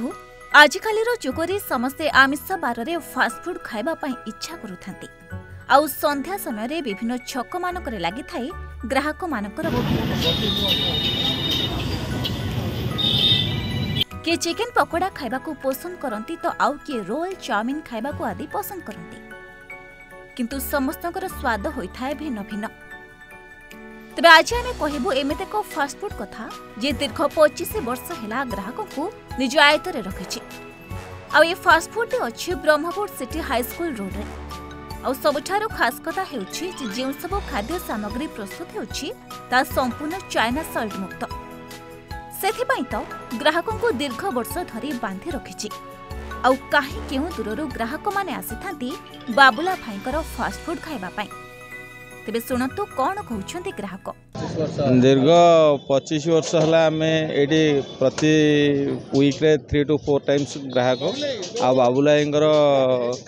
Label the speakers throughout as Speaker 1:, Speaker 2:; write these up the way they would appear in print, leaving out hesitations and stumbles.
Speaker 1: बंधु आजिकाली जुगरे समस्ते आमिष बार में फास्टफुड खावाई इच्छा करुथांती। आउ संध्या समय विभिन्न छक मानक लगी थाए ग्राहक मानकर किए चिकेन पकोड़ा खाइबा पसंद करती तो आउ किए रोल चाउमिन खाइबा आदि पसंद करती, किंतु समस्तकर स्वाद होता है भिन्न भिन्न। तेज आज आम कहबू एमती एक फास्टफुड कथा जे दीर्घ 25 वर्ष है ग्राहक को निज आयतर रखी। ये फास्टफुड अच्छी ब्रह्मपुर सिटी हाईस्कल रोड रे। आ सबुठारु खास कथा हेउछि जे जेउ सब खाद्य सामग्री प्रस्तुत हेउछि ता संपूर्ण चाइना सल्ट मुक्त। सेथिपई तो ग्राहकों को दीर्घ वर्ष धरी बांधि रखिछि। आउ काहे केउ दूररु ग्राहक माने आसिथांती बाबुला भाईकर फास्टफुड खाइबा पई। तेबे सुनतु कोन कहउछंती ग्राहक।
Speaker 2: दीर्घ 25 वर्ष है आम ये प्रति वीक रे 3 to 4 टाइम्स ग्राहक। आ बाबुलाईर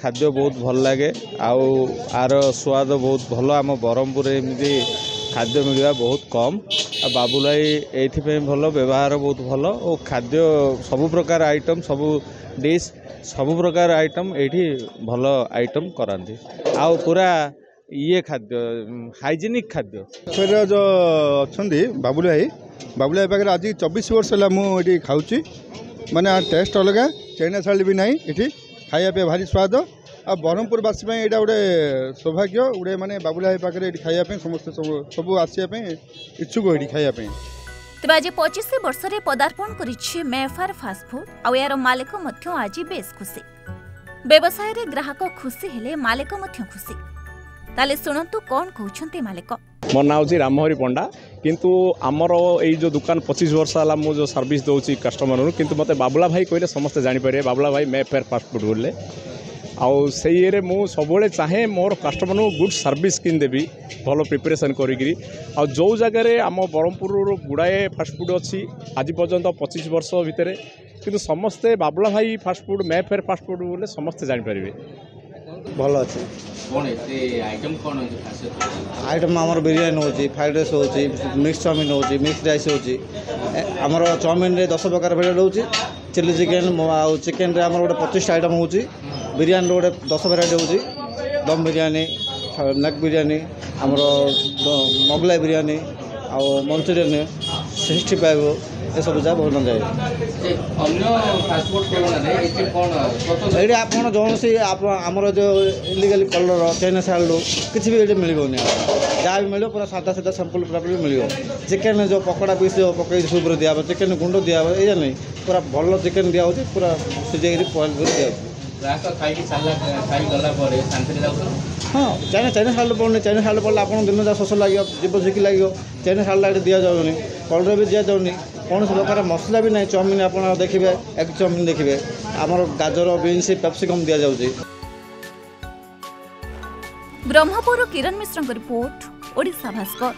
Speaker 2: खाद्य बहुत भल लगे। आर स्वाद बहुत भल। आम ब्रह्मपुर एमती खाद्य मिलवा बहुत कम। बाबुलाई ये भल व्यवहार बहुत भल और खाद्य सबु प्रकार आइटम सबु डिश सबु प्रकार आइटम ये भल आइटम कराती। आ पूरा ये खाद्य हाइजेनिक खाद्य
Speaker 3: फिर जो अच्छा बाबुलाई पाखे आज 24 वर्ष है मुझे खाऊँ। माने टेस्ट अलग चाइना साल भी ना ये खायापे भारी स्वाद। आ ब्रह्मपुरवासी यहाँ गोटे सौभाग्य गोटे माने बाबुलाई पाखे खायापे समस्त सब आसपा इच्छुक ये खायापे।
Speaker 1: तेज आज 25 वर्ष में पदार्पण करिछि मेफार फास्टफुड। आ यार मालिक आज बेस खुशी। व्यवसाय रे ग्राहक खुशी हेले मालिक खुशी। ताले सुनंतु कौन कहउछंती मालिक।
Speaker 4: मोर नाम हूँ रामहरी पंडा। किंतु आमर ये जो दुकान 25 वर्ष है मुझे जो सर्विस दूसरी कस्टमर किंतु मते बाबुला भाई कहले समस्ते जापर बाबुला भाई मेफेयर फास्टफुड बोले। आउ से ये मु सब चाहे मोर कस्टमर गुड सर्विस किन देवी भल प्रिपरेशन करी। आ जो जगार आम ब्रह्मपुर गुड़ाए फास्टफुड अच्छी आज पर्यंत 25 वर्ष भितर किंतु समस्ते बाबुला भाई फास्टफुड मेफेयर फास्टफुड बोले समस्ते जापर
Speaker 5: भल अच्छे। आइटम आमर बिरियानी हो फ्राइड राइस हो मिक्स चाउमिन हो मिक्स राइस हो आमर चाउमिन रे 10 प्रकार भेराइटी होची। चिली चिकेन आउ चिकेन रे आमर गोटे 25 आइटम होची। बिरियानी गोटे 10 भेराइटी होची। दम बिरियानी नेक बिरियानी आमर मोगलाई बिरियानी आउ मंचूरियन 65 ये सब जा बहुत जाए। ये आप आमर जो इलिगल कलर चाइना सालू किसी भी ये मिलनी जहाँ भी मिले पूरा सादा सादा सैंपल पूरा मिल। चिकेन जो पकड़ा पीस पकई सूप दिया चिकेन गुंड दिया ये नहीं पूरा भल चिकेन दिया पूरा सीझे पॉइल कर दिया। हाँ चाइना साल्ट पड़े चाइना साल्ट पड़े आप दिन जा शोष लगे जीव झिकी लगे। चाइना साल्ट दि जाऊनी कलर भी दि जाऊनी कौन से प्रकार मसला भी ना। चाउमिन आप देखिए एग चाउमिन देखिए आमर गाजर बीन्स कैप्सिकम दि जाऊँगी।
Speaker 1: ब्रह्मपुर किरण मिश्र रिपोर्ट ओडिशा भास्कर।